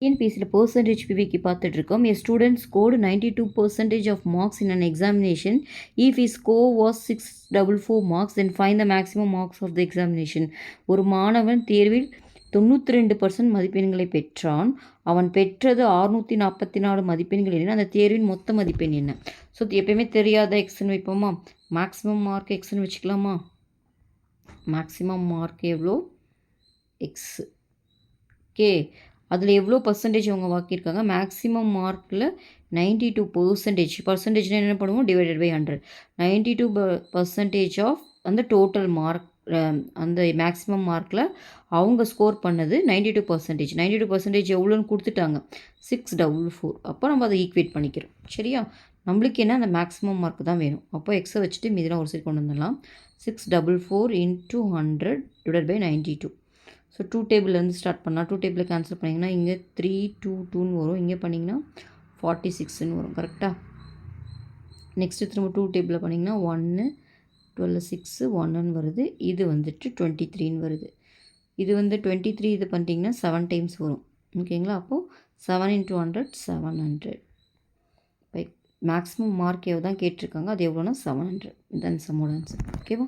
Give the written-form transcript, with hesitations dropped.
டிஎன்பிஎஸ்சியில் percentage பிவிக்கு பார்த்துட்ருக்கோம். A student scored 92% of marks in an examination. If his score was 644 marks, then find the maximum marks of the examination. ஒரு மாணவன் தேர்வில் 92% மதிப்பெண்களை பெற்றான். அவன் பெற்றது 644 மதிப்பெண்கள் என்ன? அந்த தேர்வின் மொத்த மதிப்பெண் என்ன? ஸோ எப்பயுமே தெரியாத எக்ஸ்ன்னு வைப்போமா? மேக்ஸிமம் மார்க் எக்ஸ்ன்னு வச்சுக்கலாமா? மேக்ஸிமம் மார்க் எவ்வளோ? எக்ஸ். ஓகே, அதில் எவ்வளோ பர்சன்டேஜ் அவங்க வாக்கியிருக்காங்க? மேக்ஸிமம் மார்க்கில் 92%. பர்சன்டேஜ்னால் என்ன பண்ணுவோம்? Divided by 100. 92% ஆஃப் அந்த டோட்டல் மார்க், அந்த மேக்ஸிமம் மார்க்கில் அவங்க ஸ்கோர் பண்ணது 92%. 92% எவ்வளோன்னு கொடுத்துட்டாங்க? 644. அப்போ நம்ம அதை ஈக்குவேட் பண்ணிக்கிறோம். சரியா? நம்மளுக்கு என்ன? அந்த மேக்ஸிமம் மார்க் தான் வேணும். அப்போ எக்ஸை வச்சுட்டு மீதெல்லாம் ஒரு சைடு கொண்டு வந்துடலாம். 644 × 100 டிவைட் பை 92. ஸோ 2 டேபிள்லேருந்து ஸ்டார்ட் பண்ணலாம். 2 டேபிளில் கேன்சல் பண்ணிங்கன்னா இங்கே 322ன்னு வரும். இங்கே பண்ணிங்கன்னா 46ன்னு வரும். கரெக்டாக? நெக்ஸ்ட்டு திரும்ப 2 டேபிளில் பண்ணிங்கன்னா 1 12 6 1ன்னு வருது. இது வந்துட்டு 23ன்னு வருது. இது வந்து 23 இது பண்ணிட்டீங்கன்னா 7 டைம்ஸ் வரும். ஓகேங்களா? அப்போது 7 × 100 700. இப்போ மேக்ஸிமம் மார்க் எவ்வளோ தான் கேட்டிருக்காங்க, அது எவ்வளோனா 700. இதுதான் சம்மோட ஆன்சர். ஓகேவா?